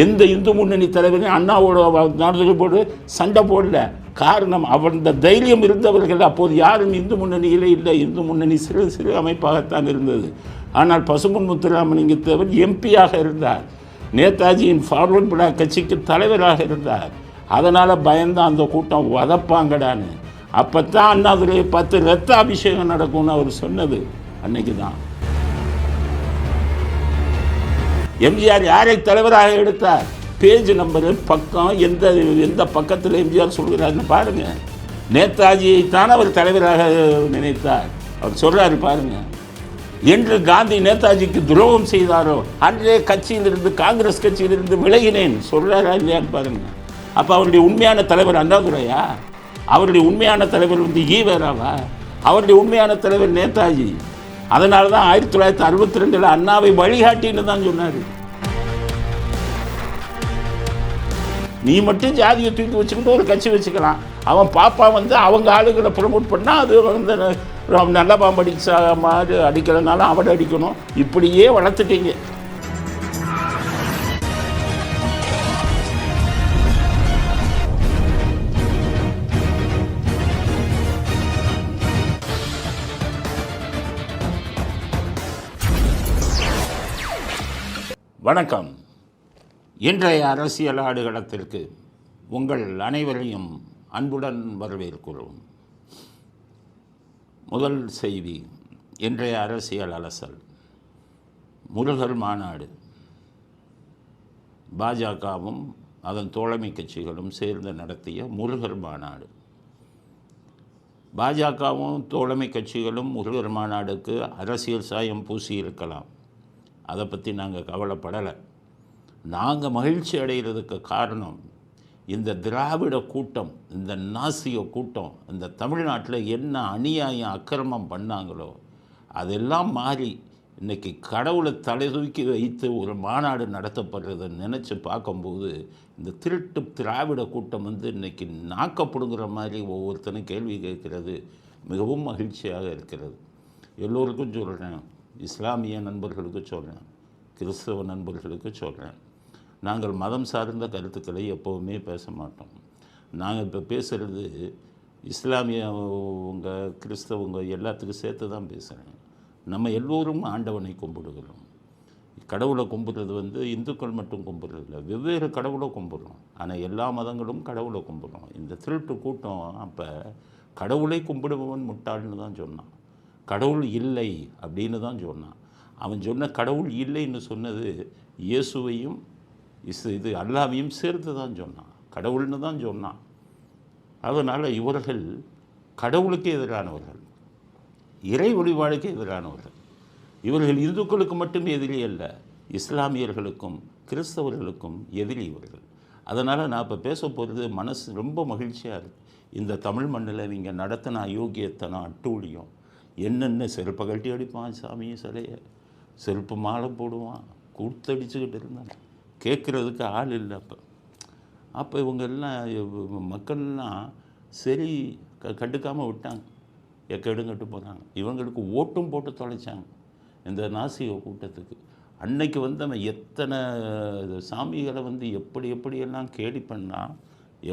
எந்த இந்து முன்னணி தலைவரையும் அண்ணாவோட நடந்து போட்டு சண்டை போடல. காரணம், அவருடைய தைரியம் இருந்தவர்கள் அப்போது யாரும் இந்து முன்னணியில் இல்லை. இந்து முன்னணி சிறு சிறு அமைப்பாகத்தான் இருந்தது. ஆனால் பசும்பொன் முத்துராமலிங்கத்தேவர் எம்பியாக இருந்தார், நேதாஜியின் ஃபார்வர்ட் பிளாக் கட்சிக்கு தலைவராக இருந்தார். அதனால் பயந்தான் அந்த கூட்டம் வதப்பாங்கடான்னு. அப்போ தான் அண்ணாதுரையை 10 ரத்த அபிஷேகம் நடக்கும்னு அவர் சொன்னது அன்னைக்கு தான். எம்ஜிஆர் யாரை தலைவராக எடுத்தார்? பேஜ் நம்பரு, பக்கம், எந்த பக்கத்தில் எம்ஜிஆர் சொல்கிறாருன்னு பாருங்கள். நேதாஜியை தான் அவர் தலைவராக நினைத்தார். அவர் சொல்கிறாரு பாருங்கள். என்று காந்தி நேதாஜிக்கு துரோகம் செய்தாரோ அன்றே கட்சியிலிருந்து, காங்கிரஸ் கட்சியிலிருந்து விலகினேன் சொல்கிறாரா இல்லையான்னு பாருங்கள். அப்போ அவருடைய உண்மையான தலைவர் அண்ணாதுரையா? அவருடைய உண்மையான தலைவர் ஈவேராவா? அவருடைய உண்மையான தலைவர் நேதாஜி. அதனால தான் 1962 அண்ணாவை வழிகாட்டின்னு தான் சொன்னார். நீ மட்டும் ஜாதியை தூக்கி வச்சுக்கிட்டு ஒரு கட்சி வச்சுக்கலாம். அவன் பாப்பா அவங்க ஆளுகளை ப்ரமோட் பண்ணால் அது நல்ல பாம்படிச்சா மாதிரி அடிக்கிறதுனால அவனை அடிக்கணும். இப்படியே வளர்த்துட்டீங்க. வணக்கம். இன்றைய அரசியல் ஆடுகளத்திற்கு உங்கள் அனைவரையும் அன்புடன் வரவேற்கிறோம். முதல் செய்தி, இன்றைய அரசியல் அலசல். முருகர் மாநாடு. பாஜகவும் அதன் தோழமை கட்சிகளும் சேர்ந்து நடத்திய முருகர் மாநாடு. பாஜகவும் தோழமை கட்சிகளும் முருகர் மாநாடுக்கு அரசியல் சாயம் பூசியிருக்கலாம். அதை பற்றி நாங்கள் கவலைப்படலை. நாங்கள் மகிழ்ச்சி அடைகிறதுக்கு காரணம், இந்த திராவிட கூட்டம், இந்த நாசிய கூட்டம் இந்த தமிழ்நாட்டில் என்ன அநியாயம் அக்கிரமம் பண்ணாங்களோ அதெல்லாம் மாறி இன்றைக்கி கடவுளை தலை தூக்கி வைத்து ஒரு மாநாடு நடத்தப்படுறதை நினச்சி பார்க்கும்போது இந்த திருட்டு திராவிட கூட்டம் இன்றைக்கி நாக்கப்படுங்கிற மாதிரி ஒவ்வொருத்தரும் கேள்வி கேட்கிறது மிகவும் மகிழ்ச்சியாக இருக்கிறது. எல்லோருக்கும் சொல்கிறேன், இஸ்லாமிய நண்பர்களுக்கு சொல்கிறேன், கிறிஸ்தவ நண்பர்களுக்கு சொல்கிறேன், நாங்கள் மதம் சார்ந்த கருத்துக்களை எப்போவுமே பேச மாட்டோம். நாங்கள் இப்போ பேசுகிறது இஸ்லாமியவங்க கிறிஸ்தவங்க எல்லாத்துக்கும் சேர்த்து தான் பேசுகிறேன். நம்ம எல்லோரும் ஆண்டவனை கும்பிடுகிறோம். கடவுளை கும்பிடுறது இந்துக்கள் மட்டும் கும்பிடுறது இல்லை, வெவ்வேறு கடவுளை கும்பிடுறோம். ஆனால் எல்லா மதங்களும் கடவுளை கும்பிடுறோம். இந்த திருட்டு கூட்டம் அப்போ கடவுளை கும்பிடுபவன் முட்டாள்னு தான் சொன்னான். கடவுள் இல்லை அப்படின்னு தான் சொன்னான். அவன் சொன்ன கடவுள் இல்லைன்னு சொன்னது இயேசுவையும் இது அல்லாவையும் சேர்த்து தான் சொன்னான். கடவுள்னு தான் சொன்னான். அதனால் இவர்கள் கடவுளுக்கு எதிரானவர்கள், இறை வழிபாடுக்கு எதிரானவர்கள். இவர்கள் இந்துக்களுக்கு மட்டும் எதிரி அல்ல, இஸ்லாமியர்களுக்கும் கிறிஸ்தவர்களுக்கும் எதிரி இவர்கள். அதனால் நான் இப்போ பேச போகிறது மனசு ரொம்ப மகிழ்ச்சியாக இருக்குது. இந்த தமிழ் மண்ணில் இவங்க நடத்தின அயோக்கியத்தனம், அட்டூழியம், என்னென்ன செருப்பை கட்டி அடிப்பான் சாமியை சிலையை, செருப்பு மாலை போடுவான், கூத்தடிச்சுக்கிட்டு இருந்தாங்க. கேட்குறதுக்கு ஆள் இல்லை. அப்போ இவங்க எல்லாம் மக்கள்லாம் சரி கண்டுக்காமல் விட்டாங்க, எக்கெடுங்கட்டு போகிறாங்க. இவங்களுக்கு ஓட்டும் போட்டு தொலைச்சாங்க இந்த நாசிக கூட்டத்துக்கு. அன்னைக்கு அவன் எத்தனை சாமிகளை எப்படியெல்லாம் கேலி பண்ணால்,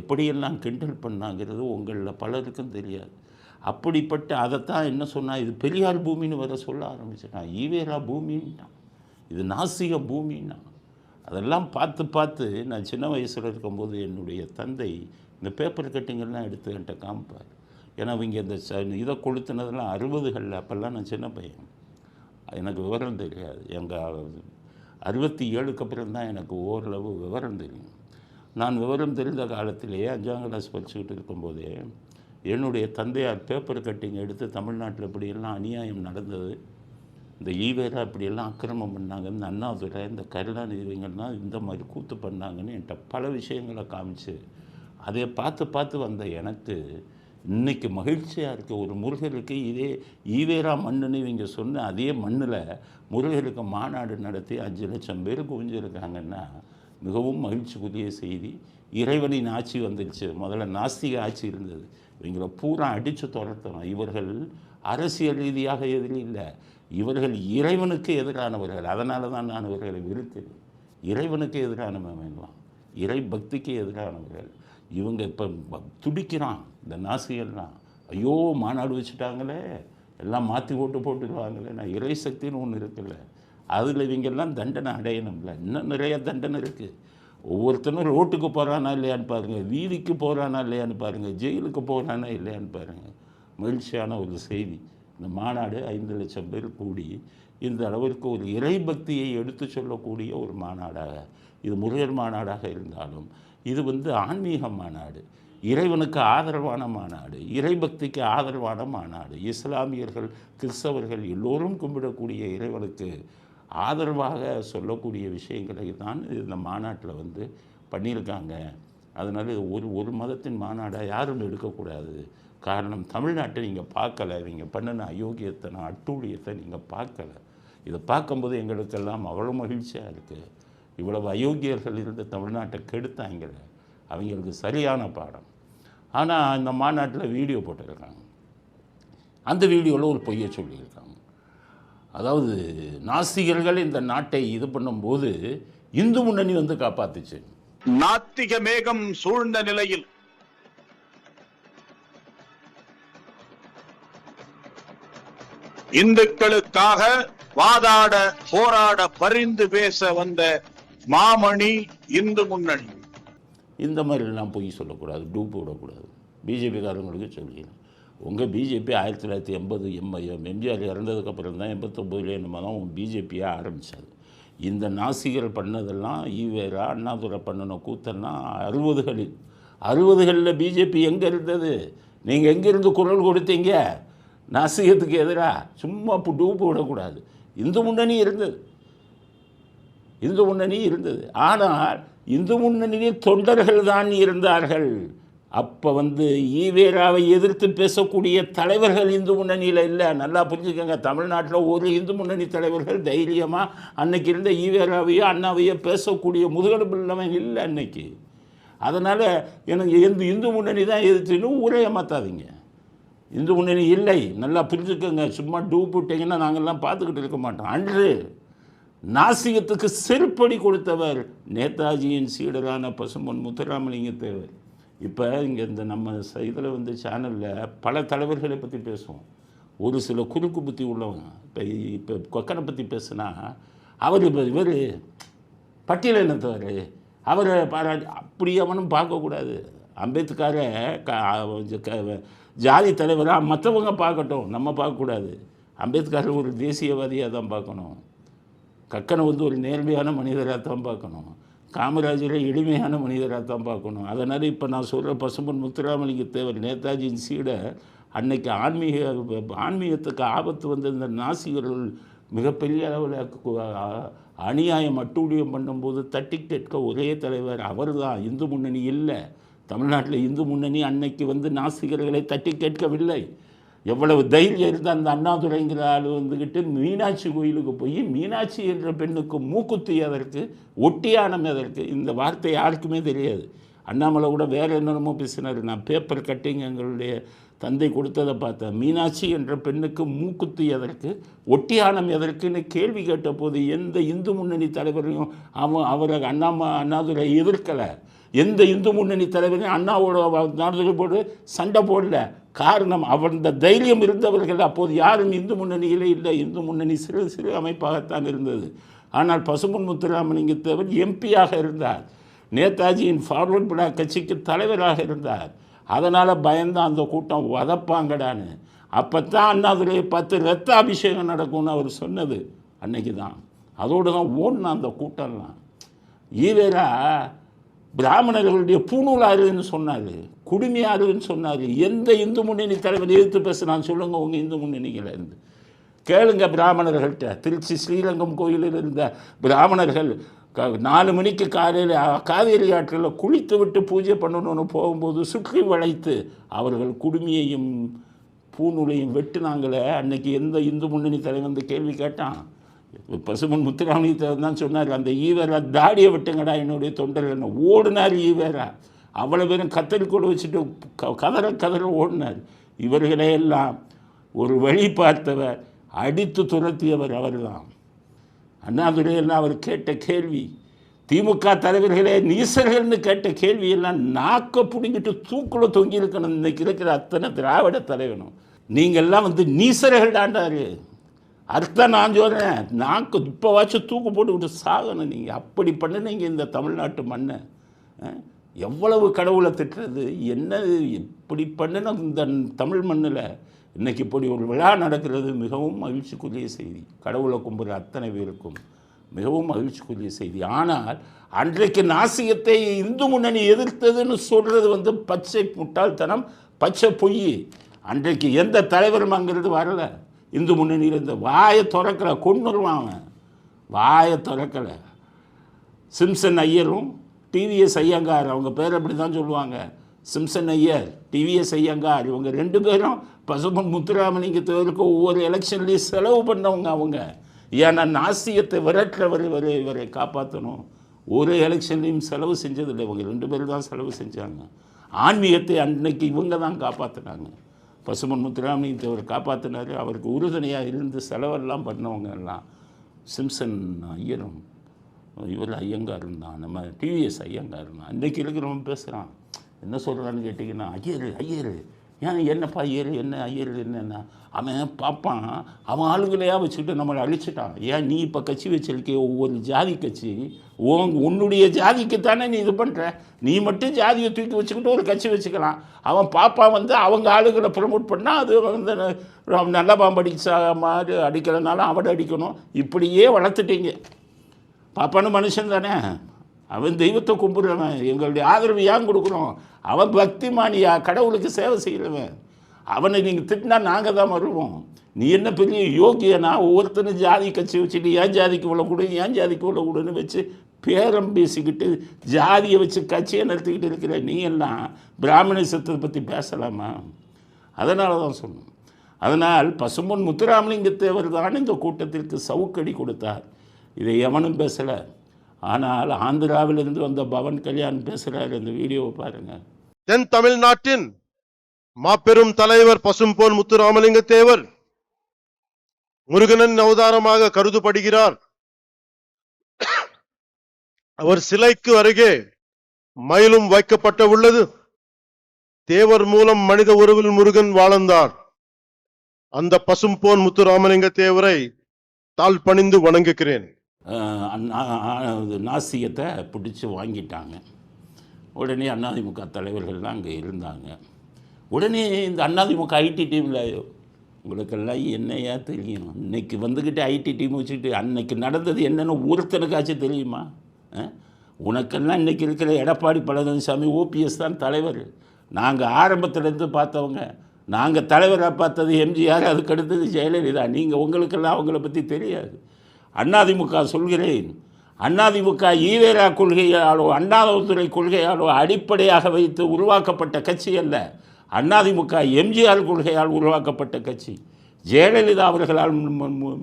எப்படியெல்லாம் கிண்டல் பண்ணாங்கிறது உங்களில் பலருக்கும் தெரியாது. அப்படிப்பட்ட அதைத்தான் என்ன சொன்னால், இது பெரியார் பூமின்னு வர சொல்ல ஆரம்பிச்சிட்டான். ஈவேரா பூமின்ட்டான், இது நாசிக பூமின்னா. அதெல்லாம் பார்த்து நான் சின்ன வயசில் இருக்கும்போது என்னுடைய தந்தை இந்த பேப்பர் கட்டிங்கெல்லாம் எடுத்து என்கிட்ட காமிப்பார். ஏன்னா அவங்க இந்த இதை கொளுத்துனதெல்லாம் 60களில். அப்போல்லாம் நான் சின்ன பையன், எனக்கு விவரம் தெரியாது. எங்கள் 67க்கு அப்புறம் தான் எனக்கு ஓரளவு விவரம் தெரியும். நான் விவரம் தெரிந்த காலத்திலேயே 5ஆம் கிளாஸ் படிச்சுக்கிட்டு இருக்கும்போதே என்னுடைய தந்தையார் பேப்பர் கட்டிங் எடுத்து தமிழ்நாட்டில் இப்படியெல்லாம் அநியாயம் நடந்தது, இந்த ஈவேரா இப்படியெல்லாம் அக்கிரமம் பண்ணாங்க, இந்த அண்ணாதுரை, இந்த கருணாநிதி இவங்கெல்லாம் இந்த மாதிரி கூத்து பண்ணாங்கன்னு என்கிட்ட பல விஷயங்களை காமிச்சு அதை பார்த்து வந்த எனக்கு இன்றைக்கி மகிழ்ச்சியாக இருக்குது. ஒரு முருகருக்கு இதே ஈவேரா மண்ணுன்னு இவங்க சொன்ன அதே மண்ணில் முருகருக்கு மாநாடு நடத்தி 5 லட்சம் பேர் குவிஞ்சிருக்காங்கன்னா மிகவும் மகிழ்ச்சிக்குரிய செய்தி. இறைவனின் ஆட்சி வந்துடுச்சு. முதல்ல நாஸ்திக ஆட்சி இருந்தது, இவங்களை பூரா அடித்து துரத்தணும். இவர்கள் அரசியல் ரீதியாக எதிரி இல்லை, இவர்கள் இறைவனுக்கு எதிரானவர்கள். அதனால தான் நான் இவர்களை வெறுத்தேன். இறைவனுக்கு எதிரானவன் வேண்டாம், இறை பக்திக்கு எதிரானவர்கள். இவங்க இப்போ துடிக்கிறான் இந்த நாசிகள்லாம். ஐயோ மாநாடு வச்சுட்டாங்களே, எல்லாம் மாற்றி போட்டுடுவாங்களே. நான் இறை சக்தின்னு ஒன்று இருக்குல்ல, அதில் இவங்கெல்லாம் தண்டனை அடையணும்ல. இன்னும் நிறைய தண்டனை இருக்குது. ஒவ்வொருத்தனும் ரோட்டுக்கு போகிறானா இல்லையான்னு பாருங்கள், வீதிக்கு போகிறானா இல்லையான்னு பாருங்கள், ஜெயிலுக்கு போகிறானா இல்லையான்னு பாருங்கள். மகிழ்ச்சியான ஒரு செய்தி. இந்த மாநாடு 5 லட்சம் பேர் கூடி இந்த அளவிற்கு ஒரு இறை பக்தியை எடுத்து சொல்லக்கூடிய ஒரு மாநாடாக, இது முருகர் மாநாடாக இருந்தாலும் இது ஆன்மீக மாநாடு, இறைவனுக்கு ஆதரவான மாநாடு, இறைபக்திக்கு ஆதரவான மாநாடு. இஸ்லாமியர்கள், கிறிஸ்தவர்கள் எல்லோரும் கும்பிடக்கூடிய இறைவனுக்கு ஆதரவாக சொல்லக்கூடிய விஷயங்களை தான் இந்த மாநாட்டில் பண்ணியிருக்காங்க. அதனால் ஒரு மதத்தின் மாநாடாக யாரும் எடுக்கக்கூடாது. காரணம், தமிழ்நாட்டை நீங்கள் பார்க்கலை, நீங்கள் பண்ணின அயோக்கியத்தை, அட்டூழியத்தை நீங்கள் பார்க்கலை. இதை பார்க்கும்போது எங்களுக்கெல்லாம் அவ்வளோ மகிழ்ச்சியாக இருக்குது. இவ்வளவு அயோக்கியர்கள் இருந்து தமிழ்நாட்டை கெடுத்தாங்கள, அவங்களுக்கு சரியான பாடம். ஆனால் இந்த மாநாட்டில் வீடியோ போட்டிருக்காங்க. அந்த வீடியோவில் ஒரு பொய்யை சொல்லியிருக்காங்க. அதாவது நாஸ்திகர்கள் இந்த நாட்டை இது பண்ணும்போது இந்து முன்னணி காப்பாத்துச்சு. நாத்திக மேகம் சூழ்ந்த நிலையில் இந்துக்களுக்காக வாதாட, போராட, பரிந்து பேச வந்த மாமணி இந்து முன்னணி. இந்த மாதிரிலாம் பொய் சொல்லக்கூடாது, டூப் விடக்கூடாது. பிஜேபிக்காரங்களுக்கு சொல்லிடலாம். உங்கள் பிஜேபி 1980 எம்ஜிஆர் இறந்ததுக்கப்புறம் தான் 89 என்னமோ தான் பிஜேபியாக ஆரம்பித்தாது. இந்த நாசிகர் பண்ணதெல்லாம் ஈவேரா அண்ணாதுரை பண்ணின கூத்தெல்லாம் 60களில் பிஜேபி எங்கே இருந்தது? நீங்கள் எங்கேருந்து குரல் கொடுத்தீங்க நாசிகத்துக்கு எதிராக? சும்மா டூப்பு விடக்கூடாது. இந்து முன்னணி இருந்தது. ஆனால் இந்து முன்னணியில் தொண்டர்கள் தான் இருந்தார்கள். அப்போ ஈவேராவை எதிர்த்து பேசக்கூடிய தலைவர்கள் இந்து முன்னணியில் இல்லை. நல்லா புரிஞ்சுக்கோங்க. தமிழ்நாட்டில் ஒரு இந்து முன்னணி தலைவர்கள் தைரியமாக அன்னைக்கு இருந்த ஈவேராவையோ அண்ணாவையோ பேசக்கூடிய முதுகெலும்பு இல்லாமல் இல்லை அன்னைக்கு. அதனால் எனக்கு இந்து முன்னணி தான் எதிர்த்துன்னு ஊரே ஏமாத்தாதீங்க. இந்து முன்னணி இல்லை, நல்லா புரிஞ்சுக்கோங்க. சும்மா டூப் விட்டிங்கன்னா நாங்கள்லாம் பார்த்துக்கிட்டு இருக்க மாட்டோம். அன்று நாசிகத்துக்கு செருப்படி கொடுத்தவர் நேதாஜியின் சீடரான பசும்பொன் முத்துராமலிங்க தேவர். இப்போ இங்கே இந்த நம்ம இதில் சேனலில் பல தலைவர்களை பற்றி பேசுவோம். ஒரு சில குறுக்கு புத்தி உள்ளவங்க இப்போ கொக்கனை பற்றி பேசுனா அவர் இவர் பட்டியலினத்தவர், அவரை பாராட்டி அப்படி அவனும் பார்க்கக்கூடாது. அம்பேத்கரை ஜாதி தலைவராக மற்றவங்க பார்க்கட்டும், நம்ம பார்க்கக்கூடாது. அம்பேத்கர் ஒரு தேசியவாதியாக தான் பார்க்கணும். கக்கனை ஒரு நேர்மையான மனிதராக தான் பார்க்கணும். காமராஜரை எளிமையான மனிதராக தான் பார்க்கணும். அதனால் இப்போ நான் சொல்கிற பசும்பொன் முத்துராமலிங்க தேவர் நேதாஜியின் சீடர் அன்னைக்கு ஆன்மீகத்துக்கு ஆபத்து இந்த நாசிகர்கள் மிகப்பெரிய அளவில் அநியாயம் அட்டூழியம் பண்ணும்போது தட்டி கேட்க ஒரே தலைவர் அவர் தான். இந்து முன்னணி இல்லை. தமிழ்நாட்டில் இந்து முன்னணி அன்னைக்கு நாசிகர்களை தட்டி கேட்கவில்லை. எவ்வளவு தைரியம் இருந்தால் அந்த அண்ணாதுரைங்கிற ஆள் மீனாட்சி கோயிலுக்கு போய் மீனாட்சி என்ற பெண்ணுக்கு மூக்குத்தி எதற்கு, ஒட்டியானம் எதற்கு? இந்த வார்த்தை யாருக்குமே தெரியாது. அண்ணாமலை கூட வேறு என்னென்னமோ பேசினார். நான் பேப்பர் கட்டிங் எங்களுடைய தந்தை கொடுத்ததை பார்த்தேன். மீனாட்சி என்ற பெண்ணுக்கு மூக்குத்தி எதற்கு, ஒட்டியானம் எதற்குன்னு கேள்வி கேட்ட போது எந்த இந்து முன்னணி தலைவரையும் அவரை அண்ணாதுரை எதிர்க்கலை. எந்த இந்து முன்னணி தலைவரையும் அண்ணாவோட போடு சண்டை போடல. காரணம், அந்த தைரியம் இருந்தவர்கள் அப்போது யாரும் இந்து முன்னணியிலே இல்லை. இந்து முன்னணி சிறு அமைப்பாகத்தான் இருந்தது. ஆனால் பசும்பொன் முத்துராமலிங்க தேவர் எம்பியாக இருந்தார். நேதாஜியின் ஃபார்வர்ட் பிளாக் கட்சிக்கு தலைவராக இருந்தார். அதனால் பயந்தான் அந்த கூட்டம் வதப்பாங்கடான்னு. அப்போ தான் அண்ணாதுரையை பார்த்து ரத்த அபிஷேகம் நடக்கும்னு அவர் சொன்னது அன்னைக்கு தான். அதோடு தான் ஓடினா அந்த கூட்டம்லாம். ஈவேரா பிராமணர்களுடைய பூணூலாருன்னு சொன்னார், குடுமையாருன்னு சொன்னார். எந்த இந்து முன்னணி தலைவர் எதிர்த்து பேசுனான்னு சொல்லுங்கள் உங்கள் இந்து முன்னணிகளை இருந்து கேளுங்க. பிராமணர்கள்ட்ட திருச்சி ஸ்ரீரங்கம் கோயிலில் இருந்த பிராமணர்கள் 4 மணிக்கு காலையில் காவேரி ஆற்றில் குளித்து விட்டு பூஜை பண்ணணும்னு போகும்போது சுற்றி வளைத்து அவர்கள் குடுமையையும் பூநூலையும் வெட்டுனாங்களே. அன்னைக்கு எந்த இந்து முன்னணி தலைவர் கேள்வி கேட்டான்? பசும்பொன் முத்துராமலிங்க தேவர் தான் சொன்னார், அந்த ஈவேரா தாடியை விட்டுங்கடா என்னுடைய தொண்டர்கள் என்ன ஓடினார். ஈவேரா அவ்வளோ பேரும் கத்தரி கூட வச்சுட்டு கதற ஓடினார். இவர்களையெல்லாம் ஒரு வழி பார்த்தவர், அடித்து துரத்தியவர் அவர் தான். அண்ணாதுரையெல்லாம் அவர் கேட்ட கேள்வி, திமுக தலைவர்களே நீசர்கள்னு கேட்ட கேள்வியெல்லாம் நாக்க பிடிங்கிட்டு தூக்குல தொங்கி இருக்கணும் இன்னைக்கு இருக்கிற அத்தனை திராவிட தலைவனும். நீங்கள்லாம் வந்து நீசர்கள் தாண்டாரு. அர்த்தம் நான் சொல்கிறேன், நாக்கு இப்போவாச்சும் தூக்கு போட்டுக்கிட்டு சாகணும். நீங்கள் அப்படி பண்ணினீங்க இந்த தமிழ்நாட்டு மண்ணை. எவ்வளவு கடவுளை திட்டுறது என்ன, இப்படி பண்ணின இந்த தமிழ் மண்ணில் இன்றைக்கி இப்படி ஒரு விழா நடக்கிறது மிகவும் மகிழ்ச்சிக்குரிய செய்தி. கடவுளை கும்புற அத்தனை பேருக்கும் மிகவும் மகிழ்ச்சிக்குரிய செய்தி. ஆனால் அன்றைக்கு நாசிகத்தை இந்து முன்னணி எதிர்த்ததுன்னு சொல்கிறது வந்து பச்சை முட்டாள்தனம், பச்சை பொய். அன்றைக்கு எந்த தலைவரும் அங்கிருந்து வரலை. இந்து முன்னணியில் இந்த வாயை திறக்கலை, கொன்னுருவான் அவன். வாயை திறக்கலை. சிம்சன் ஐயரும் டிவிஎஸ் ஐயங்கார், அவங்க பேர் அப்படி தான் சொல்லுவாங்க, சிம்சன் ஐயர் டிவிஎஸ் ஐயங்கார், இவங்க 2 பேரும் பசும்பொன் முத்துராமலிங்க தேவருக்கு ஒவ்வொரு எலெக்ஷன்லேயும் செலவு பண்ணவங்க அவங்க. ஏன்னா நாசியத்தை இவரை காப்பாற்றணும். ஒரு எலெக்ஷன்லேயும் செலவு செஞ்சதில்லை. இவங்க 2 பேர் தான் செலவு செஞ்சாங்க. ஆன்மீகத்தை அன்னைக்கு இவங்க தான் காப்பாற்றினாங்க. பசும்பொன் முத்துராமலிங்க தேவர் காப்பாற்றினார். அவருக்கு உறுதுணையாக இருந்து செலவெல்லாம் பண்ணவங்க எல்லாம் சிம்சன் ஐயரும் இவர் ஐயங்காரும் தான், நம்ம டிவிஎஸ் ஐயங்காரும் தான். இன்றைக்கி இருக்கிறவன் பேசுகிறான், என்ன சொல்கிறான்னு கேட்டிங்கன்னா, ஐயர் ஏன் என்னப்பா ஐயர் என்ன ஐயர் என்னன்னா, அவன் பார்ப்பான், அவன் ஆளுங்களையாக வச்சுக்கிட்டு நம்மளை அழிச்சிட்டான். ஏன் நீ இப்போ கட்சி வச்சிருக்கே, ஒவ்வொரு ஜாதி கட்சி உன்னுடைய ஜாதிக்கு தானே நீ இது பண்ணுற, நீ மட்டும் ஜாதியை தூக்கி வச்சுக்கிட்டு ஒரு கட்சி வச்சுக்கலாம். அவன் பாப்பா வந்து அவங்க ஆளுகளை ப்ரமோட் பண்ணால் அது வந்து நல்ல பாம்பு அடிச்சா மாதிரி அடிக்கிறதுனால அவனை அடிக்கணும். இப்படியே வளர்த்துட்டீங்க. பாப்பான்னு மனுஷன் தானே, அவன் தெய்வத்தை கும்பிடுறவன், எங்களுடைய ஆதரவு ஏன் கொடுக்குறோம், அவன் பக்திமானியா, கடவுளுக்கு சேவை செய்கிறவன். அவனை நீங்கள் திட்டினா நாங்கள் தான் வருவோம். நீ என்ன பெரிய யோகியனா, ஒவ்வொருத்தரும் ஜாதி கட்சி வச்சுட்டு ஏன் ஜாதிக்கு உள்ள கொடு ஏன் ஜாதிக்கு உள்ள கொடுன்னு வச்சு பேரம் பேசிக்கிட்டு ஜாதியை வச்சு கட்சியை நடத்திக்கிட்டு இருக்கிற நீ எல்லாம் பிராமணிசத்தை பற்றி பேசலாமா? அதனால தான் சொன்னோம். அதனால் பசும்பொன் முத்துராமலிங்க தேவர் தான் இந்த கூட்டத்திற்கு சவுக்கடி கொடுத்தார். இதை எவனும் பேசலை. ஆனால் ஆந்திராவிலிருந்து வந்த பவன் கல்யாண் பேசுகிறார். இந்த வீடியோவை பாருங்கள். தென் தமிழ்நாட்டின் மாபெரும் தலைவர் பசும்பொன் முத்துராமலிங்க தேவர் முருகனின் அவதாரமாக கருதப்படுகிறார். அவர் சிலைக்கு அருகே மயிலும் வைக்கப்பட்ட உள்ளது. தேவர் மூலம் மனித உருவில் முருகன் வாழ்ந்தார். அந்த பசும்பொன் முத்துராமலிங்க தேவரை தாழ் பணிந்து வணங்குகிறேன். நாசியத்தை பிடிச்சி வாங்கிட்டாங்க. உடனே அதிமுக தலைவர்கள்லாம் அங்கே இருந்தாங்க. உடனே இந்த அதிமுக ஐடி டீமில் உங்களுக்கெல்லாம் என்னையா தெரியும், இன்றைக்கி வந்துக்கிட்டு ஐடி டீம் வச்சுக்கிட்டு அன்னைக்கு நடந்தது என்னென்னு ஒருத்தனுக்காச்சும் தெரியுமா? உனக்கெல்லாம் இன்றைக்கி இருக்கிற எடப்பாடி பழனிசாமி ஓபிஎஸ் தான் தலைவர். நாங்கள் ஆரம்பத்துலேருந்து பார்த்தவங்க. நாங்கள் தலைவராக பார்த்தது எம்ஜிஆர், அதுக்கு அடுத்தது ஜெயலலிதா. நீங்கள் உங்களுக்கெல்லாம் அவங்கள பற்றி தெரியாது. அதிமுக சொல்கிறேன், அதிமுக ஈவேரா கொள்கையாலோ அண்ணாதுரை கொள்கையாலோ அடிப்படையாக வைத்து உருவாக்கப்பட்ட கட்சி அல்ல. அதிமுக எம்ஜிஆர் கொள்கையால் உருவாக்கப்பட்ட கட்சி, ஜெயலலிதா அவர்களால்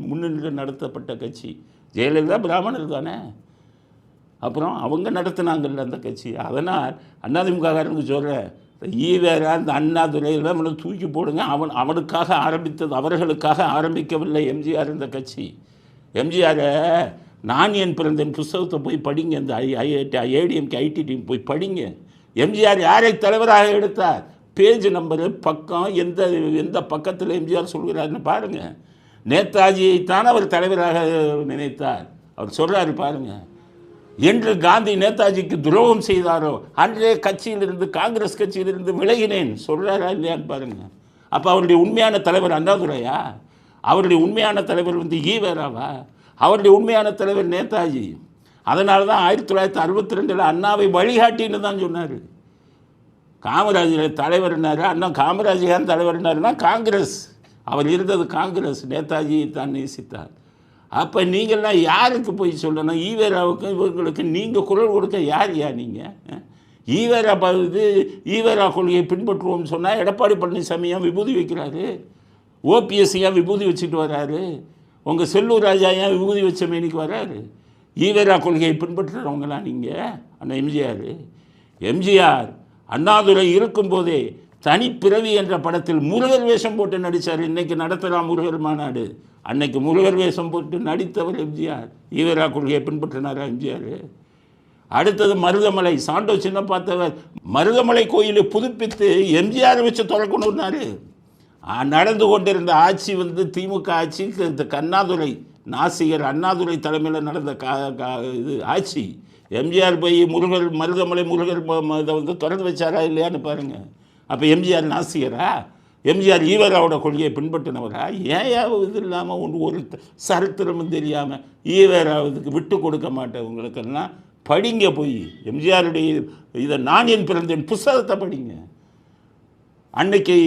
முன்னின்று நடத்தப்பட்ட கட்சி. ஜெயலலிதா பிராமணர் தானே, அப்புறம் அவங்க நடத்தினாங்கல்ல அந்த கட்சி. அதனால் அதிமுககாரனுக்கு சொல்கிறேன், ஈவேரா இந்த அண்ணாதுரையில் அவனை தூக்கி போடுங்க. அவனுக்காக ஆரம்பித்தது, அவர்களுக்காக ஆரம்பிக்கவில்லை எம்ஜிஆர் இந்த கட்சி. எம்ஜிஆரை நான் என் பிறந்தேன் புஸ்தகத்தை போய் படிங்க. இந்த ஏடிஎம்கே ஐடி டீம் போய் படிங்க. எம்ஜிஆர் யாரை தலைவராக எடுத்தார், பேஜ் நம்பரு, பக்கம், எந்த பக்கத்தில் எம்ஜிஆர் சொல்கிறாருன்னு பாருங்கள். நேதாஜியைத்தான் அவர் தலைவராக நினைத்தார். அவர் சொல்கிறாரு பாருங்கள். என்று காந்தி நேதாஜிக்கு துரோகம் செய்தாரோ அன்றே கட்சியிலிருந்து, காங்கிரஸ் கட்சியிலிருந்து விலகினேன் சொல்கிறாரா இல்லையான்னு பாருங்கள். அப்போ அவருடைய உண்மையான தலைவர் அண்ணாதுரையா? அவருடைய உண்மையான தலைவர் வந்து ஈவேராவா? அவருடைய உண்மையான தலைவர் நேதாஜி. அதனால தான் 1962 அண்ணாவை வழிகாட்டின்னு தான் சொன்னார். காமராஜர் தலைவர்னார், அண்ணா காமராஜர் தலைவர்னாருன்னா காங்கிரஸ், அவர் இருந்தது காங்கிரஸ், நேதாஜியை தான் நேசித்தார். அப்போ நீங்கள்லாம் யாருக்கு போய் சொல்லணும்? ஈவேராவுக்கு இவங்களுக்கு நீங்கள் குரல் கொடுக்க யார் நீங்கள்? ஈவேரா கொள்கையை பின்பற்றுவோம்னு சொன்னால் எடப்பாடி பழனிசாமி ஏன் விபூதி வைக்கிறாரு? ஓபிஎஸ் ஏன் விபூதி வச்சுட்டு வர்றாரு? உங்கள் செல்லூர் ராஜா ஏன் விபூதி வச்ச மேனிக்கு வர்றாரு? ஈவேரா கொள்கையை பின்பற்றுறவங்களாம் நீங்கள். அந்த எம்ஜிஆர் அண்ணாதுரை இருக்கும்போதே தனிப்பிறவி என்ற படத்தில் முருகர் வேஷம் போட்டு நடித்தார். இன்றைக்கி நடத்தலாம் முருகர் மாநாடு. அன்னைக்கு முருகர் வேஷம் போட்டு நடித்தவர் எம்ஜிஆர். ஈவேரா கொள்கையை பின்பற்றினாரா எம்ஜிஆர்? அடுத்தது மருதமலை. சாண்டோ சின்ன பார்த்தவர் மருதமலை கோயிலை புதுப்பித்து எம்ஜிஆர் வச்சு திறக்கணும்னாரு. நடந்து கொண்டிருந்த ஆட்சி வந்து திமுக ஆட்சி, அண்ணாதுரை நாசிகர் அண்ணாதுரை தலைமையில் நடந்த இது ஆட்சி. எம்ஜிஆர் போய் முருகர் மருதமலை முருகர் இதை வந்து திறந்து வச்சாரா இல்லையான்னு பாருங்கள். அப்போ எம்ஜிஆர் நாசிகரா? எம்ஜிஆர் ஈவேராவோட கொள்கையை பின்பற்றினவரா? ஏன் இது இல்லாமல் ஒரு சரித்திரமும் தெரியாமல் ஈவேராவுக்கு விட்டு கொடுக்க மாட்டேன். உங்களுக்கெல்லாம் படிங்க, போய் எம்ஜிஆருடைய இதை நான் என் பிறந்தேன் புஸ்தகத்தை படிங்க. அன்னைக்கு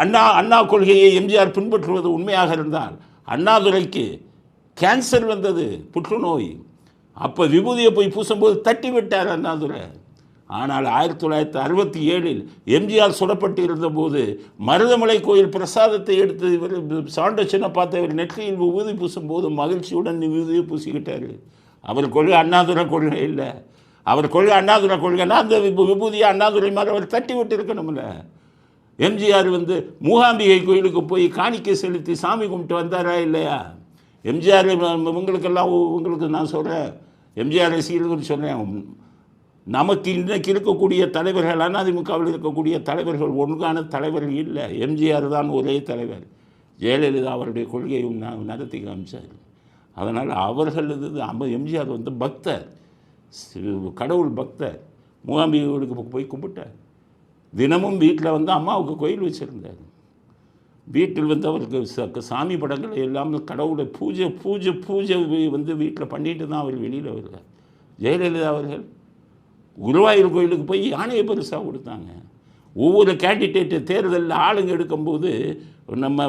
அண்ணா கொள்கையை எம்ஜிஆர் பின்பற்றுவது உண்மையாக இருந்தால் அண்ணாதுரைக்கு கேன்சர் வந்தது, புற்றுநோய். அப்போ விபூதியை போய் பூசும்போது தட்டி விட்டார் அண்ணாதுரை. ஆனால் 1967 எம்ஜிஆர் சுடப்பட்டு இருந்தபோது மருதமலை கோயில் பிரசாதத்தை எடுத்து இவர் சாண்டோ சின்ன பார்த்தவர் நெற்றியில் விபூதி பூசும்போது மகிழ்ச்சியுடன் விபூதியை பூசிக்கிட்டார். அவர் கொள்கை அண்ணாதுரை கொள்கை இல்லை. அவர் கொள்கை அண்ணாதுரை கொள்கைன்னா அந்த விபூதியை அண்ணாதுரை மாதிரி அவர் தட்டி விட்டு இருக்கணும்ல. எம்ஜிஆர் வந்து மூகாம்பிகை கோயிலுக்கு போய் காணிக்கை செலுத்தி சாமி கும்பிட்டு வந்தாரா இல்லையா? எம்ஜிஆர் உங்களுக்கு நான் சொல்கிறேன், எம்ஜிஆர் ரசிகர்களுக்கு சொல்கிறேன், நமக்கு இன்றைக்கு இருக்கக்கூடிய தலைவர்கள், அதிமுகவில் இருக்கக்கூடிய தலைவர்கள் ஒழுங்கான தலைவர்கள் இல்லை. எம்ஜிஆர் தான் ஒரே தலைவர். ஜெயலலிதா அவருடைய கொள்கையை நடத்தி காமிச்சார். அதனால் அவர்கள் எம்ஜிஆர் வந்து பக்தர், கடவுள் பக்தர். மூகாம்பிகை கோயிலுக்கு போய் கும்பிட்டார். தினமும் வீட்டில் வந்து அம்மாவுக்கு கோயில் வச்சுருந்தார். வீட்டில் வந்து அவருக்கு சாமி படங்களை எல்லாமே கடவுளை பூஜை வந்து வீட்டில் பண்ணிட்டு தான் அவர் வெளியில் வருவார். ஜெயலலிதா அவர்கள் குருவாயூர் கோயிலுக்கு போய் யானையை பரிசாக கொடுத்தாங்க. ஒவ்வொரு கேண்டிடேட்டு தேர்தலில் ஆளுங்க எடுக்கும்போது நம்ம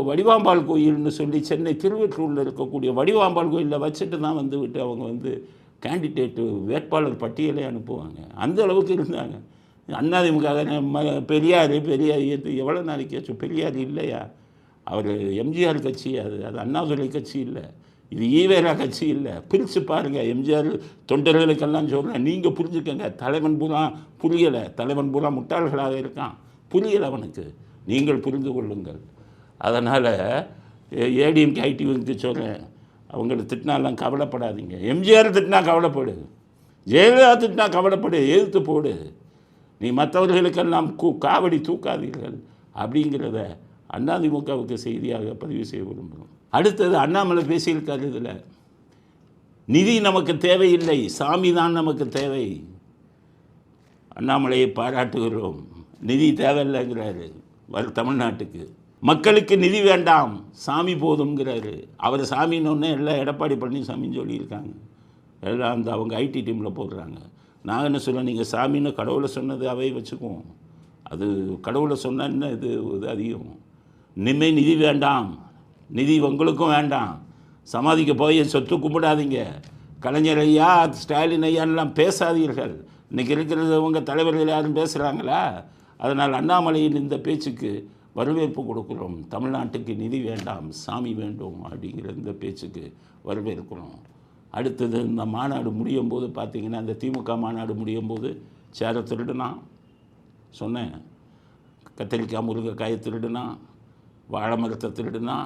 வடிவாம்பாள் கோயில்னு சொல்லி சென்னை திருவெற்றூரில் இருக்கக்கூடிய வடிவாம்பாள் கோயிலில் வச்சுட்டு தான் விட்டு அவங்க வந்து கேண்டிடேட்டு வேட்பாளர் பட்டியலை அனுப்புவாங்க. அந்த அளவுக்கு இருந்தாங்க. அதிமுக பெரியார் எவ்வளோ நாளைக்கு பெரியார் இல்லையா? அவர் எம்ஜிஆர் கட்சி, அது அண்ணாதுரை கட்சி இல்லை, இது ஈவேரா கட்சி இல்லை. பிரித்து பாருங்கள். எம்ஜிஆர் தொண்டர்களுக்கெல்லாம் சொல்கிறேன், நீங்கள் புரிஞ்சுக்கங்க. தலைவன் பூரா புரியலை, தலைவன் பூரா முட்டாள்களாக இருக்கான், புரியலை அவனுக்கு. நீங்கள் புரிந்து கொள்ளுங்கள். அதனால் ஏடிஎம்கே ஐடிவிக்கு சொல்கிறேன், அவங்கள திட்டினாலாம் கவலைப்படாதீங்க. எம்ஜிஆர் திட்டினா கவலைப்படு, ஜெயலலிதா திட்டினா கவலைப்படு, எதிர்த்து போடு. நீ மற்றவர்களுக்கெல்லாம் காவடி தூக்காதீர்கள் அப்படிங்கிறத அதிமுகவுக்கு செய்தியாக பதிவு செய்ய விரும்புகிறோம். அடுத்தது அண்ணாமலை பேசியிருக்காரு, இதில் நிதி நமக்கு தேவையில்லை, சாமி தான் நமக்கு தேவை. அண்ணாமலையை பாராட்டுகிறோம். நிதி தேவையில்லைங்கிறாரு. தமிழ்நாட்டுக்கு மக்களுக்கு நிதி வேண்டாம், சாமி போதுங்கிறாரு. அவர் சாமின்னு எல்லாம் எடப்பாடி பழனிசாமின்னு சொல்லியிருக்காங்க. எல்லாம் அந்த அவங்க ஐடி டீமில் போடுறாங்க. நாங்கள் என்ன சொல்ல, நீங்கள் சாமின்னு கடவுளை சொன்னது அவை வச்சுக்குவோம். அது கடவுளை சொன்னா இது அதிகம். இனிமேல் நிதி வேண்டாம், நிதி உங்களுக்கும் வேண்டாம். சமாதிக்கு போய் சொத்து கும்பிடாதீங்க. கலைஞர் ஐயா, ஸ்டாலின் ஐயான்லாம் பேசாதீர்கள். இன்றைக்கி இருக்கிறது உங்கள் தலைவர்கள் யாரும் பேசுகிறாங்களா? அதனால் அண்ணாமலையின் இந்த பேச்சுக்கு வரவேற்பு கொடுக்குறோம். தமிழ்நாட்டுக்கு நிதி வேண்டாம், சாமி வேண்டும் அப்படிங்கிற இந்த பேச்சுக்கு வரவேற்கிறோம். அடுத்தது இந்த மாநாடு முடியும் போது பார்த்திங்கன்னா, இந்த திமுக மாநாடு முடியும் போது சேரை திருடுனா சொன்னேன், கத்திரிக்காய் முருங்கைக்காயை திருடுனா, வாழை மரத்தை திருடுனா,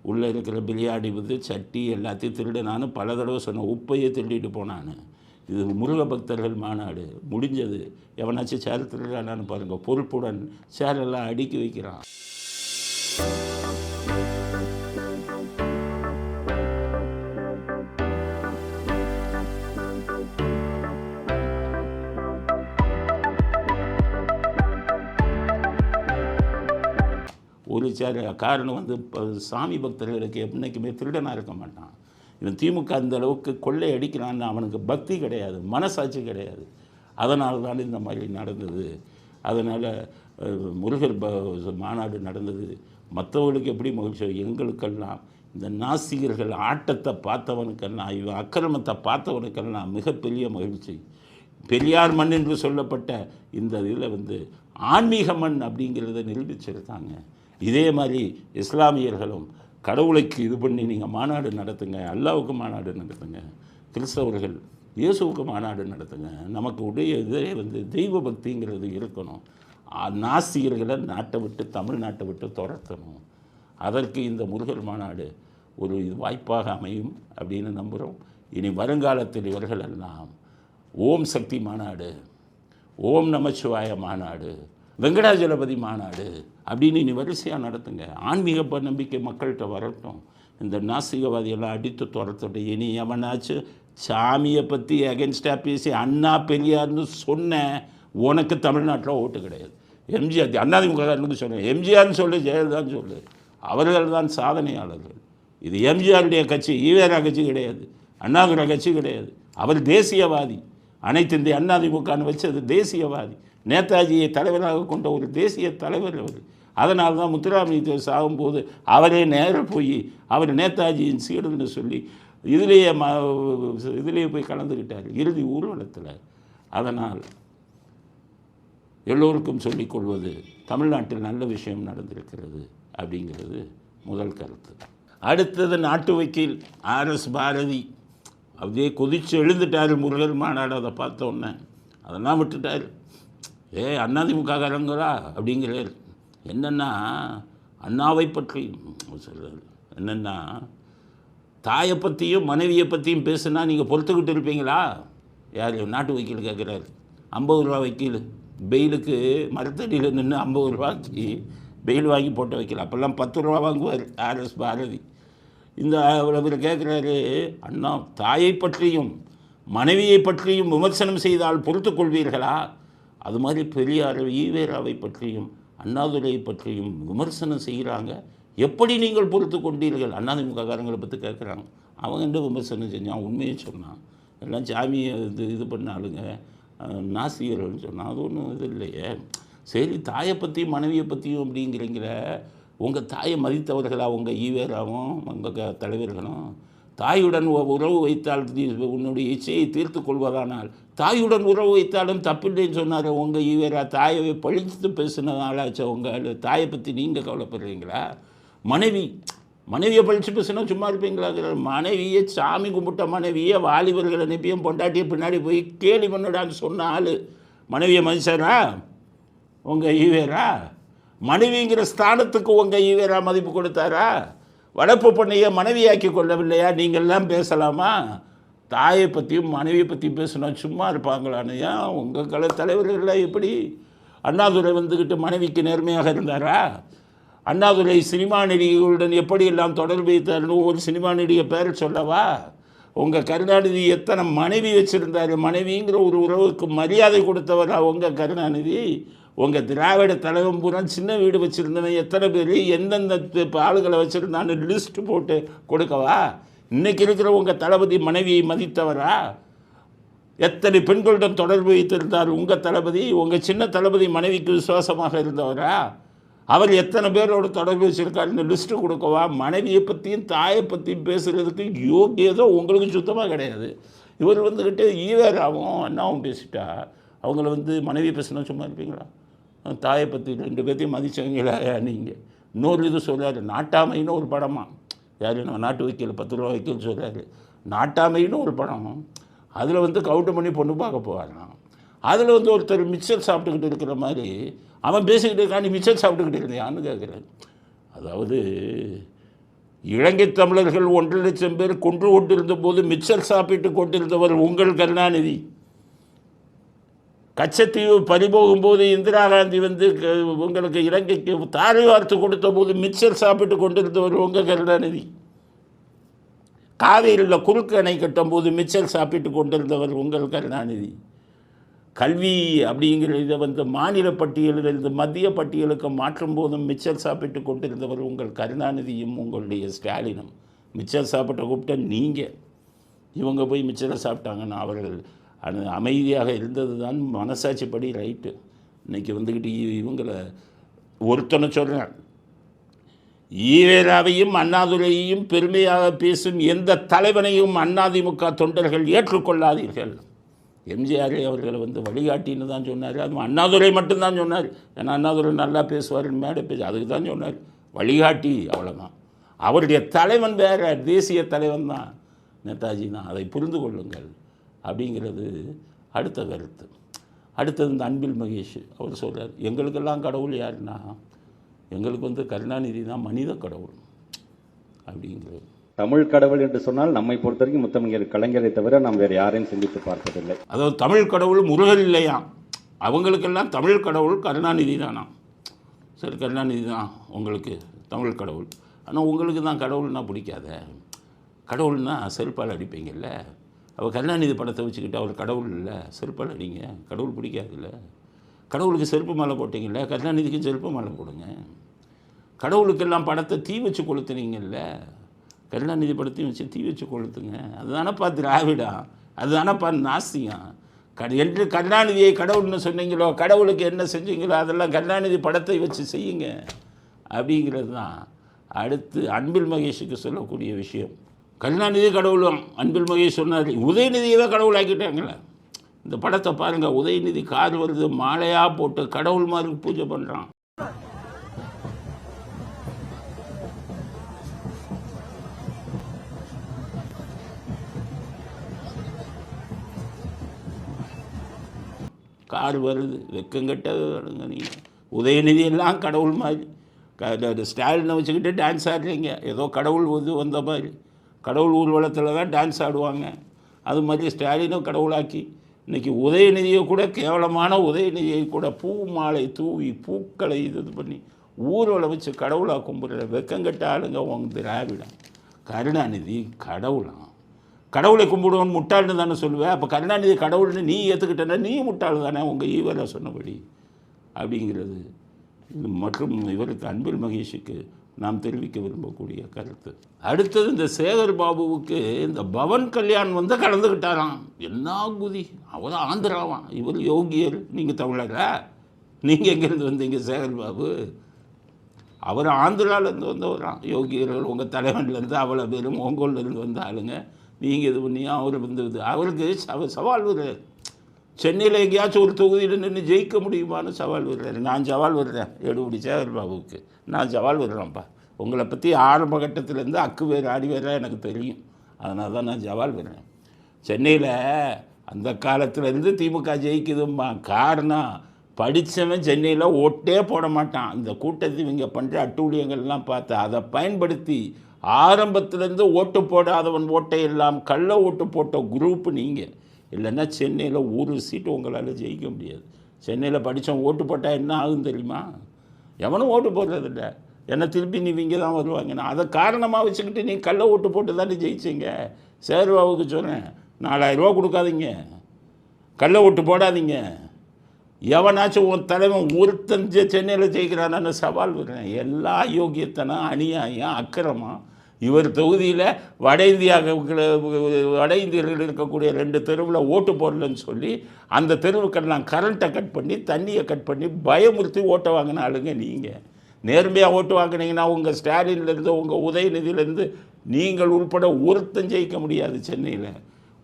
உள்ளே இருக்கிற பிரியாணி சட்டி எல்லாத்தையும் திருடுனான்னு பல தடவை சொன்னேன். உப்பையே திருடிட்டு போனான்னு. இது முருக பக்தர்கள் மாநாடு முடிஞ்சது. எவனாச்சும் சேர் திருடுறானான்னு பாருங்கள். பொறுப்புடன் சேரெல்லாம் அடுக்கி வைக்கிறான். ஒரு சேர் காரணம் சாமி பக்தர்களுக்கு என்றைக்குமே திருடனாக இருக்க மாட்டான். இவன் திமுக அந்த அளவுக்கு கொள்ளை அடிக்கிறான்னு அவனுக்கு பக்தி கிடையாது, மனசாட்சி கிடையாது. அதனால தான் இந்த மாதிரி நடந்தது. அதனால் முருகர் மாநாடு நடந்தது. மற்றவர்களுக்கு எப்படி மகிழ்ச்சி, எங்களுக்கெல்லாம் இந்த நாசிகர்கள் ஆட்டத்தை பார்த்தவனுக்கெல்லாம், இவன் அக்கிரமத்தை பார்த்தவனுக்கெல்லாம் மிகப்பெரிய மகிழ்ச்சி. பெரியார் மண் என்று சொல்லப்பட்ட இந்த இதில் ஆன்மீக மண் அப்படிங்கிறத நிரூபிச்சிருக்காங்க. இதே மாதிரி இஸ்லாமியர்களும் கடவுளுக்கு இது பண்ணி நீங்கள் மாநாடு நடத்துங்க, அல்லாவுக்கு மாநாடு நடத்துங்க, கிறிஸ்தவர்கள் இயேசுவுக்கு மாநாடு நடத்துங்க. நமக்கு உடைய இதே தெய்வ பக்திங்கிறது இருக்கணும். நாசிகர்களை நாட்டை விட்டு, தமிழ்நாட்டை விட்டு துரத்தணும். அதற்கு இந்த முருகர் மாநாடு ஒரு வாய்ப்பாக அமையும் அப்படின்னு நம்புகிறோம். இனி வருங்காலத்தில் இவர்கள் எல்லாம் ஓம் சக்தி மாநாடு, ஓம் நமச்சிவாய மாநாடு, வெங்கடாஜலபதி மாநாடு அப்படின்னு இனி வரிசையாக நடத்துங்க. ஆன்மீக நம்பிக்கை மக்கள்கிட்ட வரட்டும். இந்த நாஸ்திகவாதியெல்லாம் அடித்து துரத்துட்டு இனி எவனாச்சும் சாமியை பற்றி அகென்ஸ்டாக பேசி அண்ணா பெரியார்னு சொன்ன உனக்கு தமிழ்நாட்டில் ஓட்டு கிடையாது. எம்ஜிஆர் அண்ணாதிமுகன்னு சொல்லுங்கள், எம்ஜிஆர்னு சொல்லு, ஜெயலலிதான்னு சொல்லு, அவர்கள் தான் சாதனையாளர்கள். இது எம்ஜிஆருடைய கட்சி, ஈவேரா கட்சி கிடையாது, அண்ணாதுரை கட்சி கிடையாது. அவர் தேசியவாதி. அனைத்து இந்திய அண்ணாதிமுகன்னு வச்சது தேசியவாதி. நேதாஜியை தலைவராக கொண்ட ஒரு தேசிய தலைவர் அவர். அதனால தான் முத்துராமலிங்க சாகும்போது அவரே நேராக போய் அவர் நேதாஜியின் சீடன்னு சொல்லி இதிலேயே போய் கலந்துக்கிட்டார் இறுதி ஊர்வலத்தில். அதனால் எல்லோருக்கும் சொல்லிக்கொள்வது, தமிழ்நாட்டில் நல்ல விஷயம் நடந்திருக்கிறது அப்படிங்கிறது முதல் கருத்து. அடுத்தது நாட்டு வக்கீல் ஆர்எஸ் பாரதி. அப்படியே கொதித்து எழுந்துட்டார் முருகன் மாநாடு. அதை பார்த்தோன்னே அதெல்லாம் விட்டுட்டார். அதிமுககாரங்களா அப்படிங்கிறார். என்னென்னா அண்ணாவை பற்றி சொல்கிறார். என்னென்னா தாயை பற்றியும் மனைவியை பற்றியும் பேசுனா நீங்கள் பொறுத்துக்கிட்டு இருப்பீங்களா? யார் நாட்டு வக்கீல் கேட்குறாரு. 50 ரூபா வக்கீல் பெயிலுக்கு மரத்தடியில் நின்று 50 ரூபாய்க்கு பெயில் வாங்கி போட்ட வைக்கல. அப்போல்லாம் 10 ரூபா வாங்குவார் ஆர்எஸ் பாரதி. இந்த அவர் கேட்குறாரு, அண்ணா தாயை பற்றியும் மனைவியை பற்றியும் விமர்சனம் செய்தால் பொறுத்து கொள்வீர்களா? அது மாதிரி பெரியார் ஈவேராவை பற்றியும் அண்ணாதுரையை பற்றியும் விமர்சனம் செய்கிறாங்க, எப்படி நீங்கள் பொறுத்து கொண்டீர்கள்? அதிமுககாரங்களை பற்றி கேட்குறாங்க. அவங்க என்ன விமர்சனம் செஞ்சான்? உண்மையை சொன்னான். எல்லாம் சாமியை இது பண்ணாலுங்க, நாசிகர்கள்னு சொன்னான். அது ஒன்றும் இது இல்லையே. சரி, தாயை பற்றியும் மனைவியை பற்றியும் அப்படிங்கிறீங்கள, உங்கள் தாயை மதித்தவர்களா உங்கள் ஈவேராவும் உங்கள் தலைவர்களும்? தாயுடன் உறவு வைத்தால் உன்னுடைய இச்சையை தீர்த்து கொள்வதானால் தாயுடன் உறவு வைத்தாலும் தப்பில்லைன்னு சொன்னார் உங்கள் ஈவேரா. தாயை பழித்து பேசினதாலாச்சா உங்கள் தாயை பற்றி நீங்கள் கவலைப்படுறீங்களா? மனைவியை பழித்து பேசினா சும்மா இருப்பீங்களாங்கிற மனைவியை, சாமி கும்பிட்ட மனைவியை வாலிபர்கள் அனுப்பியும் பொண்டாட்டியை பின்னாடி போய் கேலி பண்ணடான்னு சொன்ன ஆள் மனைவியை மதிச்சாரா உங்கள் ஈவேரா? மனைவிங்கிற ஸ்தானத்துக்கு உங்கள் ஈவேரா மதிப்பு கொடுத்தாரா? வளர்ப்பு பண்ணையை மனைவியாக்கி கொள்ளவில்லையா? நீங்கள்லாம் பேசலாமா? தாயை பற்றியும் மனைவியை பற்றியும் பேசினா சும்மா இருப்பாங்களான்னு? ஏன் உங்கள் தலைவர்கள்லாம் எப்படி? அண்ணாதுரை வந்துக்கிட்டு மனைவிக்கு நேர்மையாக இருந்தாரா? அண்ணாதுரை சினிமா நடிகைகளுடன் எப்படியெல்லாம் தொடர்பு வைத்தார்னு ஒரு சினிமா நடிகை பேர் சொல்லவா? உங்கள் கருணாநிதி எத்தனை மனைவி வச்சுருந்தார்? மனைவிங்கிற ஒரு உறவுக்கு மரியாதை கொடுத்தவரா உங்கள் கருணாநிதி? உங்கள் திராவிட தலைவன் பூரா சின்ன வீடு வச்சுருந்தவன் எத்தனை பேர் எந்தெந்த ஆளுகளை வச்சுருந்தான்னு லிஸ்ட்டு போட்டு கொடுக்கவா? இன்றைக்கி இருக்கிற உங்கள் தளபதி மனைவியை மதித்தவரா? எத்தனை பெண்களிடம் தொடர்பு வைத்திருந்தார் உங்கள் தளபதி? உங்கள் சின்ன தளபதி மனைவிக்கு விசுவாசமாக இருந்தவரா? அவர் எத்தனை பேரோட தொடர்பு வச்சுருக்காருன்னு லிஸ்ட்டு கொடுக்கவா? மனைவியை பற்றியும் தாயை பற்றியும் பேசுகிறதுக்கு யோகியதோ உங்களுக்கு சுத்தமாக கிடையாது. இவர் வந்துக்கிட்டு ஈவேராவும் அண்ணாவும் பேசிட்டா அவங்கள மனைவி பேசினா சும்மா இருப்பீங்களா? தாயை பற்றி 2 பேர்த்தையும் மதிச்சவங்களா நீங்கள்? இன்னொரு இது சொல்கிறாரு, நாட்டாமைன்னு ஒரு படமா. யார் நாட்டு வக்கீல் 10 ரூபா வக்கீல் சொல்கிறாரு, நாட்டாமைன்னு ஒரு படம். அதில் கவுண்ட் பண்ணி பொண்ணு பார்க்க போவாராம். அதில் ஒருத்தர் மிக்சர் சாப்பிட்டுக்கிட்டு இருக்கிற மாதிரி அவன் பேசிக்கிட்டு இருக்கான், நீ மிக்சர் சாப்பிட்டுக்கிட்டு இருந்தியான்னு கேட்குறாரு. அதாவது இலங்கை தமிழர்கள் 1.5 லட்சம் பேர் கொன்று கொண்டிருந்த போது மிக்சர் சாப்பிட்டு கொண்டிருந்தவர் உங்கள் கருணாநிதி. கச்சத்தீவு பறிபோகும்போது இந்திரா காந்தி உங்களுக்கு இலங்கைக்கு தாரை வார்த்து கொடுத்த போது மிக்சர் சாப்பிட்டு கொண்டிருந்தவர் உங்கள் கருணாநிதி. காவேரியில் குறுக்கு அணை கட்டும் போது மிக்சர் சாப்பிட்டு கொண்டிருந்தவர் உங்கள் கருணாநிதி. கல்வி அப்படிங்கிற இதை மாநில பட்டியலிலிருந்து மத்திய பட்டியலுக்கு மாற்றும் போதும் மிச்சர் சாப்பிட்டு கொண்டிருந்தவர் உங்கள் கருணாநிதியும் உங்களுடைய ஸ்டாலினும். மிச்சர் சாப்பிட்ட கூப்பிட்ட நீங்கள், இவங்க போய் மிச்சரை சாப்பிட்டாங்கன்னா அவர்கள் அமைதியாக இருந்தது தான் மனசாட்சிப்படி ரைட்டு. இன்றைக்கி இவங்களை ஒருத்தனை சொல்கிறான், ஈவேராவையும் அண்ணாதுரையையும் பெருமையாக பேசும் எந்த தலைவனையும் அதிமுக தொண்டர்கள் ஏற்றுக்கொள்ளாதீர்கள். எம்ஜிஆர் அவர்களை வழிகாட்டின்னு தான் சொன்னார். அதுவும் அண்ணாதுரை மட்டும்தான் சொன்னார். ஏன்னா அண்ணாதுரை நல்லா பேசுவார், மேடை பேச, அதுக்கு தான் சொன்னார். வழிகாட்டி அவ்வளோதான். அவருடைய தலைவன் வேறு, தேசிய தலைவன் தான் நேதாஜி தான். அதை புரிந்து கொள்ளுங்கள் அப்படிங்கிறது அடுத்த கருத்து. அடுத்தது இந்த அன்பில் மகேஷ் அவர் சொல்கிறார், எங்களுக்கெல்லாம் கடவுள் யாருன்னா எங்களுக்கு கருணாநிதி தான் மனித கடவுள் அப்படிங்கிறது. தமிழ் கடவுள் என்று சொன்னால் நம்மை பொறுத்த வரைக்கும் முத்தமிழர் கலைஞரை தவிர நாம் வேறு யாரையும் சிந்தித்து பார்ப்பதில்லை. அதாவது தமிழ் கடவுள் முருகன் இல்லையா, அவங்களுக்கெல்லாம் தமிழ் கடவுள் கருணாநிதி தானா. சரி, கருணாநிதி தான் உங்களுக்கு தமிழ் கடவுள், ஆனால் உங்களுக்கு தான் கடவுள்னா பிடிக்காத. கடவுள்னா செருப்பால் அடிப்பீங்கல்ல. அவர் கருணாநிதி படத்தை வச்சுக்கிட்டு அவர் கடவுள் இல்லை, செருப்பால் அடிங்க, கடவுள் பிடிக்காதுல்ல. கடவுளுக்கு செருப்பு மாலை போட்டிங்கல்ல, கருணாநிதிக்கு செருப்பு மாலை போடுங்க. கடவுளுக்கெல்லாம் படத்தை தீ வச்சு கொளுத்துனீங்கல்ல, கருணாநிதி படத்தையும் வச்சு தீ வச்சு கொளுத்துங்க. அதுதானப்பா திராவிடா, அதுதானப்பா நாஸ்திகம். என்று கருணாநிதியை கடவுள்னு சொன்னீங்களோ, கடவுளுக்கு என்ன செஞ்சீங்களோ அதெல்லாம் கருணாநிதி படத்தை வச்சு செய்யுங்க அப்படிங்கிறது தான். அடுத்து அன்பில் மகேஷுக்கு சொல்லக்கூடிய விஷயம், கருணாநிதி கடவுளும் அன்பில் மகேஷ் சொன்னார், உதயநிதியை தான் கடவுள் ஆக்கிட்டாங்களே. இந்த படத்தை பாருங்கள், உதயநிதி கார் வருது மாலையாக போட்டு கடவுள் மாதிரி பூஜை பண்ணுறான். கார் வருது, வெக்கங்கட்ட நீங்கள். உதயநிதி எல்லாம் கடவுள் மாதிரி, ஸ்டாலினை வச்சுக்கிட்டு டான்ஸ் ஆடுறீங்க, ஏதோ கடவுள் வந்த மாதிரி. கடவுள் ஊர்வலத்தில் தான் டான்ஸ் ஆடுவாங்க, அது மாதிரி ஸ்டாலினும் கடவுளாக்கி இன்றைக்கி உதயநிதியை கூட, கேவலமான உதயநிதியை கூட பூ மாலை தூவி பூக்களை இது பண்ணி ஊர்வலம் வச்சு கடவுளாக கும்பிட்ற வெக்கங்கட்ட ஆளுங்க உங்க திராவிடம். கருணாநிதி கடவுளாம், கடவுளை கும்பிடுவோன்னு முட்டாள்னு தானே சொல்லுவேன். அப்போ கருணாநிதி கடவுள்னு நீ ஏற்றுக்கிட்டேன்னா நீ முட்டாள் தானே, உங்கள் ஈவரை சொன்னபடி அப்படிங்கிறது. மற்றும் இவருக்கு அன்பில் மகேஷுக்கு நாம் தெரிவிக்க விரும்பக்கூடிய கருத்து. அடுத்தது இந்த சேகர் பாபுவுக்கு இந்த பவன் கல்யாண் வந்து கலந்துக்கிட்டாராம். என்ன குதி, அவர் ஆந்திராவான், இவர் யோகியர், நீங்கள் தமிழரா? நீங்கள் எங்கேருந்து வந்தீங்க சேகர் பாபு? அவர் ஆந்திராவிலேருந்து வந்தவரான். யோகியர்கள் உங்கள் தலைவன்லேருந்து அவ்வளோ பேரும் ஒங்கோல்லேருந்து வந்த ஆளுங்க. நீங்கள் இது பண்ணி அவர் வந்து அவருக்கு சவால் விடுறார். சென்னையில் எங்கேயாச்சும் ஒரு தொகுதியில் நின்று ஜெயிக்க முடியுமான்னு சவால் விடுறாரு. நான் சவால் விடுறேன் எடுபடி சேகர் பாபுவுக்கு, நான் சவால் விடுறேன்ப்பா. உங்களை பற்றி ஆரம்ப கட்டத்திலேருந்து அக்கு வேறு ஆடி வேறு எனக்கு தெரியும், அதனால தான் நான் சவால் விடுறேன். சென்னையில் அந்த காலத்துலேருந்து திமுக ஜெயிக்குதும்மா. காரணம், படித்தவன் சென்னையில் ஓட்டே போட மாட்டான். இந்த கூட்டத்தில் இவங்க பண்ணுற அட்டூழியங்கள்லாம் பார்த்து அதை பயன்படுத்தி ஆரம்பத்திலேருந்து ஓட்டு போடாதவன் ஓட்டை எல்லாம் கள்ள ஓட்டு போட்ட குரூப்பு நீங்கள். இல்லைன்னா சென்னையில் ஒரு சீட்டு உங்களால் ஜெயிக்க முடியாது. சென்னையில் படித்தவன் ஓட்டு போட்டால் என்ன ஆகும் தெரியுமா? எவனும் ஓட்டு போடுறதில்ல, என்ன திருப்பி நீங்க தான் வருவாங்க. நான் அதை காரணமாக வச்சுக்கிட்டு நீ கள்ள ஓட்டு போட்டு தானே ஜெயிச்சிங்க. சேர்வாவுக்கு சொன்னேன், 4000 ரூபா கொடுக்காதீங்க, கள்ள ஓட்டு போடாதீங்க. எவனாச்சும் உன் தலைவன் ஒருத்தன் சென்னையில் ஜெயிக்கிறான்னு சவால் விடுறேன். எல்லா யோகியத்தனம், அநியாயம், அக்கிரமம். இவர் தொகுதியில் வட இந்தியர்கள் இருக்கக்கூடிய 2 தெருவில் ஓட்டு போடலன்னு சொல்லி அந்த தெருவுக்கெல்லாம் கரண்ட்டை கட் பண்ணி தண்ணியை கட் பண்ணி பயமுறுத்தி ஓட்டை வாங்கின ஆளுங்க நீங்கள். நேர்மையாக ஓட்டு வாங்கினீங்கன்னா உங்கள் ஸ்டாலின்லேருந்து உங்கள் உதயநிதியிலேருந்து நீங்கள் உள்பட ஒருத்தன் ஜெயிக்க முடியாது சென்னையில்.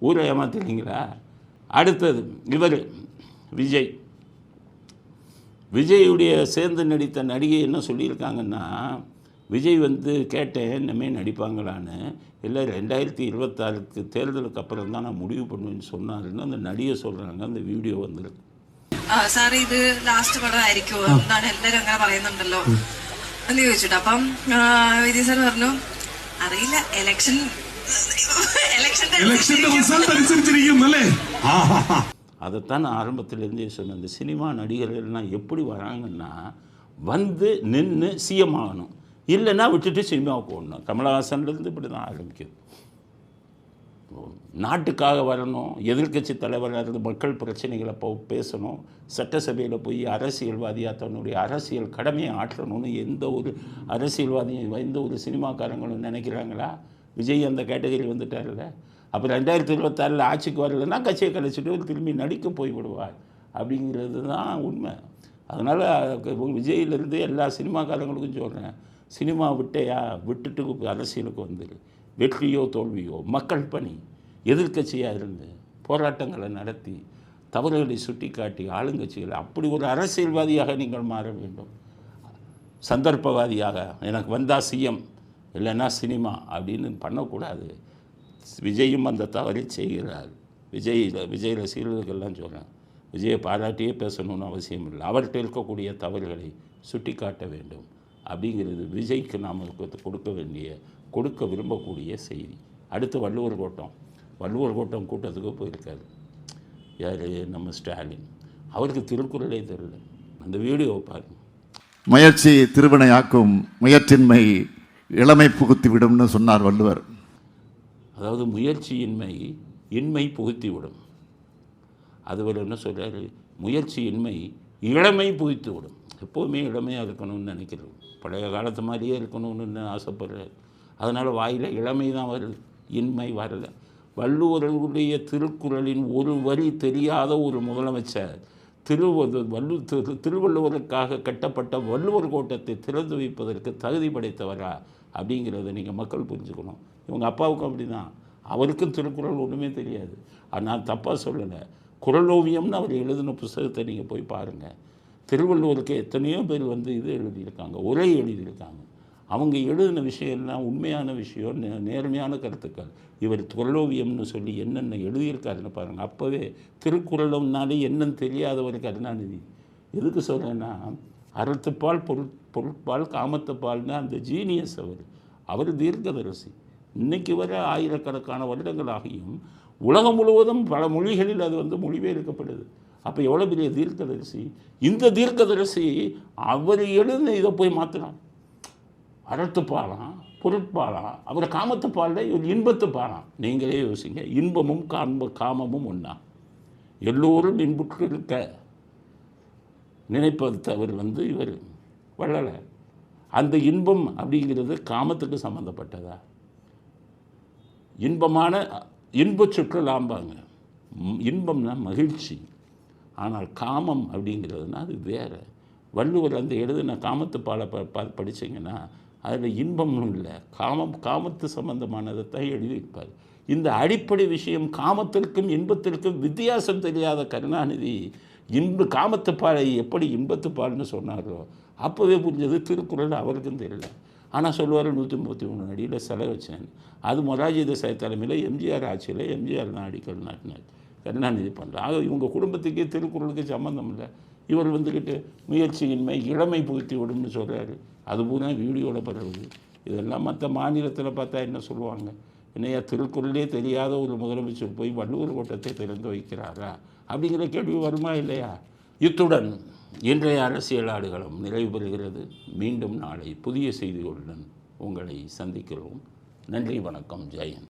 ஊரை ஏமாத்துறீங்களா? அடுத்தது இவர் விஜயுடைய சேர்ந்து நடித்த நடிகை என்ன சொல்லியிருக்காங்கன்னா, விஜய் வந்து கேட்டேன் இனிமேல் நடிப்பாங்களான்னு. இல்லை 2026 தேர்தலுக்கு அப்புறம் தான் நான் முடிவு பண்ணுவேன்னு சொன்னாருன்னு அந்த நடிகை சொல்கிறாங்க. அந்த വീഡിയോ വന്നിருக்கு. സാർ ഇത് ലാസ്റ്റ് പടമായിരിക്കും എന്നാണ് എല്ലാവരും അങ്ങനെ പറയുന്നുണ്ടല്ലോ എന്ന് ചോദിച്ചിട്ട്. അപ്പം വിജയ് സാർ പറഞ്ഞു അറിയില്ല, ഇലക്ഷന്റെ റിസൾട്ട് അനുസരിച്ചിരിക്കും അല്ലേ. அதைத்தான் நான் ஆரம்பத்திலேருந்தே சொன்னேன். இந்த சினிமா நடிகர்கள்லாம் எப்படி வராங்கன்னா, வந்து நின்று சிஎம் ஆகணும், இல்லைன்னா விட்டுட்டு சினிமாவுக்கு போடணும். கமலஹாசன்லேருந்து இப்படி தான் ஆரம்பிக்குது. நாட்டுக்காக வரணும், எதிர்க்கட்சி தலைவராக இருந்து மக்கள் பிரச்சனைகளை பேசணும், சட்டசபையில் போய் அரசியல்வாதியாக தன்னுடைய அரசியல் கடமையை ஆற்றணும்னு எந்த ஒரு அரசியல்வாதியும் எந்த ஒரு சினிமாக்காரங்களும் நினைக்கிறாங்களா? விஜய் அந்த கேட்டகரி வந்துட்டார்ல. அப்போ 2026 ஆட்சிக்கு வரலைன்னா கட்சியை கழிச்சிட்டு திரும்பி நடிக்க போய்விடுவார் அப்படிங்கிறது தான் உண்மை. அதனால் விஜயிலிருந்து எல்லா சினிமாக்காரங்களுக்கும் சொல்கிறேன், சினிமா விட்டுட்டு அரசியலுக்கு வந்துடு. வெற்றியோ தோல்வியோ மக்கள் பணி, எதிர்க்கட்சியாக இருந்து போராட்டங்களை நடத்தி தவறுகளை சுட்டி காட்டி ஆளுங்கட்சிகளை அப்படி ஒரு அரசியல்வாதியாக நீங்கள் மாற வேண்டும். சந்தர்ப்பவாதியாக எனக்கு வந்தால் சிஎம் இல்லைன்னா சினிமா அப்படின்னு பண்ணக்கூடாது. விஜயும் அந்த தவறை செய்கிறார். விஜய் ரசிகர்களுக்கெல்லாம் சொல்கிறேன், விஜயை பாராட்டியே பேசணும்னு அவசியம் இல்லை, அவர்கிட்ட இருக்கக்கூடிய தவறுகளை சுட்டி காட்ட வேண்டும் அப்படிங்கிறது விஜய்க்கு நாம் கொடுக்க வேண்டிய கொடுக்க விரும்பக்கூடிய செய்தி. அடுத்து வள்ளுவர் கோட்டம் கூட்டத்துக்கு போயிருக்காரு யார், நம்ம ஸ்டாலின். அவருக்கு திருக்குறளே தெரியல. அந்த வீடியோவை பாருங்க. முயற்சி திருவினையாக்கும், முயற்சின்மை இளமை புகுத்தி விடும்னு சொன்னார் வள்ளுவர். அதாவது முயற்சியின்மை இன்மை புகுத்தி விடும். அதுவரை என்ன சொல்கிறாரு, முயற்சியின்மை இளமை புகுத்தி விடும். எப்போவுமே இளமையாக இருக்கணும்னு நினைக்கிறோம், பழைய காலத்து மாதிரியே இருக்கணும்னு ஆசைப்படுறாரு. அதனால் வாயில் இளமை தான் வருது, இன்மை வரலை. வள்ளுவர்களுடைய திருக்குறளின் ஒரு வரி தெரியாத ஒரு முதலமைச்சர் திருவள்ளுவருக்காக கட்டப்பட்ட வள்ளுவர் கோட்டத்தை திறந்து வைப்பதற்கு தகுதி படைத்தவரா அப்படிங்கிறத நீங்கள் மக்கள் புரிஞ்சுக்கணும். இவங்க அப்பாவுக்கும் அப்படி தான், அவருக்கும் திருக்குறள் ஒன்றுமே தெரியாது. நான் தப்பாக சொல்லலை. குறளோவியம்னு அவர் எழுதின புத்தகத்தை நீங்கள் போய் பாருங்கள். திருவள்ளுவருக்கு எத்தனையோ பேர் இது எழுதியிருக்காங்க, உரை எழுதியிருக்காங்க. அவங்க எழுதின விஷயம்லாம் உண்மையான விஷயம், நேர்மையான கருத்துக்கள். இவர் குறளோவியம்னு சொல்லி என்னென்ன எழுதியிருக்காருன்னு பாருங்கள். அப்போவே திருக்குறளும்னாலே என்னன்னு தெரியாதவர் கருணாநிதி. எதுக்கு சொல்கிறேன்னா, அறத்துப்பால் பொருட்பால் காமத்துப்பால்னு அந்த ஜீனியஸ் அவர் தீர்க்கதரிசி. இன்றைக்கி வர ஆயிரக்கணக்கான வருடங்களாகியும் உலகம் முழுவதும் பல மொழிகளில் அது மொழிபெயர்க்கப்படுது. அப்போ எவ்வளோ பெரிய தீர்க்கதரிசி. இந்த தீர்க்கதரிசி அவர் எழுதின இதை போய் மாற்றினான். அறத்துப்பாலாம் பொருட்பாலாம், அவர் காமத்துப்பாலில் இவர் இன்பத்துப்பாலாம். நீங்களே யோசிங்க, இன்பமும் காமமும் ஒன்றா? எல்லோரும் இன்புற்று இருக்க நினைப்பவர் இவர் வள்ளலை. அந்த இன்பம் அப்படிங்கிறது காமத்துக்கு சம்மந்தப்பட்டதா? இன்பமான இன்ப சொற்களாம்பாங்க. இன்பம்னா மகிழ்ச்சி. ஆனால் காமம் அப்படிங்கிறதுனா அது வேறு. வள்ளுவர் அந்த எழுதின காமத்து பாலை படித்தீங்கன்னா அதில் இன்பமும் இல்லை, காமத்து சம்பந்தமானதை தான் எழுதியிருப்பார். இந்த அடிப்படை விஷயம், காமத்திற்கும் இன்பத்திற்கும் வித்தியாசம் தெரியாத கருணாநிதி காமத்து பாலை எப்படி இன்பத்துப்பால்னு சொன்னாரோ அப்போவே புரிஞ்சது திருக்குறள் அவருக்கும் தெரியல. ஆனால் சொல்லுவார் 133 அடியில் சிலை வச்சேன். அது மொராஜி தேசாய் தலைமையில் எம்ஜிஆர் ஆட்சியில் எம்ஜிஆர் தான் அடிக்கல் நாட்டினார், கருணாநிதி பண்ணுறார். ஆக இவங்க குடும்பத்துக்கே திருக்குறளுக்கு சம்மந்தம் இல்லை. இவர் முயற்சியின்மை இளமை புகுத்தி விடும்னு சொல்கிறாரு. அது பூரா வீடியோவில் பரவுது. இதெல்லாம் மற்ற மாநிலத்தில் பார்த்தா என்ன சொல்லுவாங்க, என்னையா திருக்குறளே தெரியாத ஒரு முதலமைச்சர் போய் வள்ளுவர் கோட்டத்தை திறந்து வைக்கிறாரா அப்படிங்கிற கேள்வி வருமா இல்லையா? இத்துடன் இன்றைய அரசியல் ஆடுகளம் நிறைவு பெறுகிறது. மீண்டும் நாளை புதிய செய்திகளுடன் உங்களை சந்திக்கிறோம். நன்றி, வணக்கம், ஜெயன்.